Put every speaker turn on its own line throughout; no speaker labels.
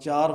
4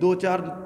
2 4